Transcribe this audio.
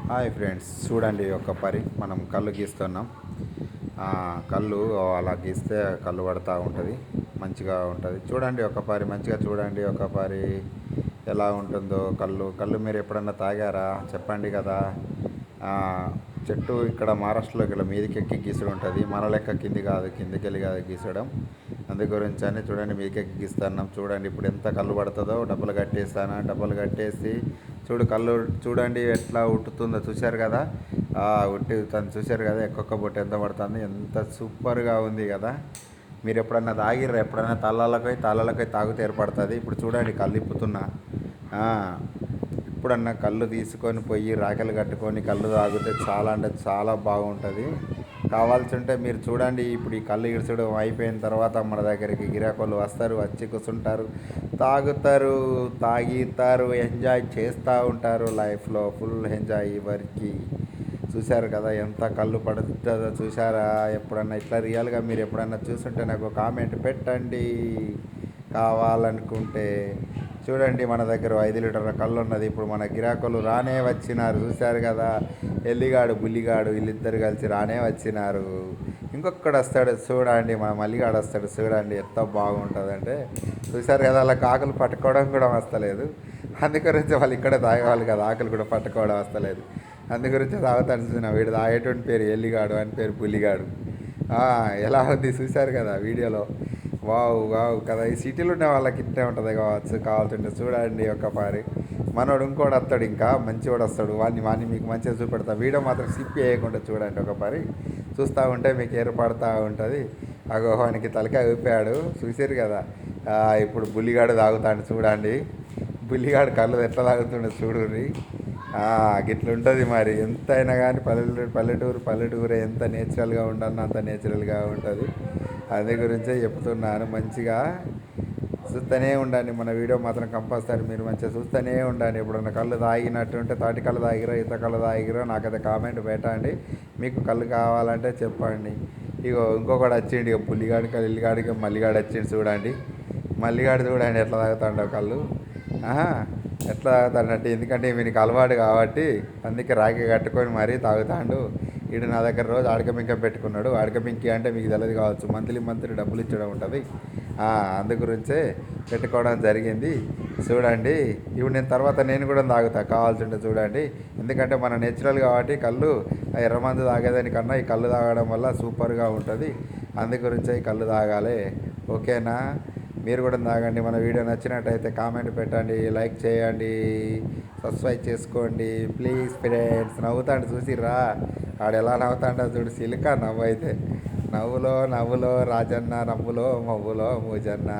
Hi friends, చూడండి ఒక పరి మనం కళ్ళు గీస్తున్నాం. కళ్ళు అలా గీస్తే కళ్ళు పడతా ఉంటుంది, మంచిగా ఉంటుంది. చూడండి ఒక పరి, మంచిగా చూడండి ఒక పరి ఎలా ఉంటుందో. కళ్ళు కళ్ళు మీరు ఎప్పుడన్నా తాగారా చెప్పండి కదా. ఆ, చెట్టు ఇక్కడ మహారాష్ట్రలో ఇక్కడ మీదికి ఎక్కి గీసుడు ఉంటుంది, మన లెక్క కింది కాదు, కిందికి వెళ్ళి కాదు గీసడం. అందు గురించి అని చూడండి మీదికి ఎక్కి గీస్తున్నాం. చూడండి ఇప్పుడు ఎంత కళ్ళు పడుతుందో. డబ్బులు కట్టేస్తాను, డబ్బులు కట్టేసి చూడు కళ్ళు చూడండి ఎట్లా ఉట్టుతుందో. చూశారు కదా, ఉట్టి తను చూశారు కదా, ఒక్కొక్క బొట్టు ఎంత పడుతుంది, ఎంత సూపర్గా ఉంది కదా. మీరు ఎప్పుడన్నా తాగిర్రా? ఎప్పుడన్నా తల్లలకై తాగితే ఏర్పడుతుంది. ఇప్పుడు చూడండి కళ్ళు ఇప్పుతున్నా. ఆ, ఇప్పుడన్నా కళ్ళు తీసుకొని పోయి రాకెలు కట్టుకొని కళ్ళు తాగితే చాలా అంటే చాలా బాగుంటుంది. కావాల్సి ఉంటే మీరు చూడండి, ఇప్పుడు ఈ కళ్ళు ఇడ్చడం అయిపోయిన తర్వాత మన దగ్గరికి గిరాకోళ్ళు వస్తారు, వచ్చి కూర్చుంటారు, తాగుతారు, తాగితారు, ఎంజాయ్ చేస్తూ ఉంటారు. లైఫ్లో ఫుల్ ఎంజాయ్ ఎవరికి. చూశారు కదా ఎంత కళ్ళు పడుతుందో. చూసారా? ఎప్పుడన్నా ఇట్లా రియల్గా మీరు ఎప్పుడన్నా చూస్తుంటే నాకు కామెంట్ పెట్టండి కావాలనుకుంటే. చూడండి మన దగ్గర 5 లీటర్ల కళ్ళు ఉన్నది. ఇప్పుడు మన గిరాకులు రానే వచ్చినారు. చూశారు కదా, ఎల్లిగాడు బుల్లిగాడు వీళ్ళిద్దరు కలిసి రానే వచ్చినారు. ఇంకొకడు వస్తాడు చూడండి, మన మల్లిగాడు వస్తాడు చూడండి, ఎంత బాగుంటుందంటే. చూశారు కదా, అలా ఆకులు పట్టుకోవడం కూడా వస్తలేదు. అందుగురించి వాళ్ళు ఇక్కడే తాగేవాళ్ళు కదా, ఆకులు కూడా పట్టుకోవడం వస్తలేదు. అందు గురించి తాగుతాను చూసిన. వీడు తాగేటువంటి పేరు ఎల్లిగాడు, అని పేరు బుల్లిగాడు. ఎలా ఉంది చూశారు కదా వీడియోలో. వావ్ వావ్ కదా. ఈ సిటీలో ఉండే వాళ్ళకి ఇట్టే ఉంటుంది కావచ్చు. కావాల్సింటే చూడండి ఒక పారి. మనోడు ఇంకోటి వస్తాడు, ఇంకా మంచివాడు వస్తాడు, వాడిని మీకు మంచిగా చూపెడతా. వీడియో మాత్రం స్కిప్ చేయకుండా చూడండి ఒక పారి. చూస్తూ ఉంటే మీకు ఏర్పడుతూ ఉంటుంది. అగోహానికి తలకాయ ఊపాడు చూసారు కదా. ఇప్పుడు బుల్లిగాడు తాగుతాడు చూడండి. బుల్లిగాడు కళ్ళు ఎట్లా తాగుతుండో చూడుర్రి. గిట్ల ఉంటుంది మరి. ఎంతైనా కానీ పల్లెటూరు ఎంత నేచురల్గా ఉండాలన్నా అంత నేచురల్గా ఉంటుంది. అదే గురించే చెప్తున్నాను. మంచిగా చూస్తూనే ఉండండి. మన వీడియో మాత్రం కంపల్సరీ మీరు మంచిగా చూస్తూనే ఉండండి. ఎప్పుడన్నా కళ్ళు తాగినట్టుంటే తాటి కళ్ళు తాగిరో ఈత కళ్ళు తాగిరో నాకైతే కామెంట్ పెట్టండి. మీకు కళ్ళు కావాలంటే చెప్పండి. ఇగో ఇంకొకటి వచ్చిండు, ఇక పుల్లిగాడి ఎల్లిగాడికి మల్లిగాడు వచ్చిండు చూడండి. మల్లిగాడు చూడండి ఎట్లా తాగుతాడో కళ్ళు. ఎట్లా తాగుతాడంటే, ఎందుకంటే వీనికి అలవాటు కాబట్టి అందుకే రాగి కట్టుకొని మరీ తాగుతాడు. వీడు నా దగ్గర రోజు ఆడక పింక పెట్టుకున్నాడు. ఆడక పింకి అంటే మీకు తెలియదు కావచ్చు, మంత్లీ డబ్బులు ఇచ్చడం ఉంటుంది. అందు గురించే పెట్టుకోవడం జరిగింది. చూడండి ఇప్పుడు నేను కూడా తాగుతా కావాల్సి ఉంటే చూడండి. ఎందుకంటే మన నేచురల్ కాబట్టి కళ్ళు ఎర్రమందు తాగేదానికన్నా ఈ కళ్ళు తాగడం వల్ల సూపర్గా ఉంటుంది. అందు గురించే ఈ కళ్ళు తాగాలి. ఓకేనా? మీరు కూడా తాగండి. మన వీడియో నచ్చినట్టయితే కామెంట్ పెట్టండి, లైక్ చేయండి, సబ్స్క్రైబ్ చేసుకోండి ప్లీజ్ ఫ్రెండ్స్. నవ్వుతాడు చూసిర్రా, ఆడు ఎలా నవ్వుతాడో చూడు. సిలిక నవ్వు అయితే. నవ్వులో రాజన్న, నవ్వులో మవ్వులో మూజన్న.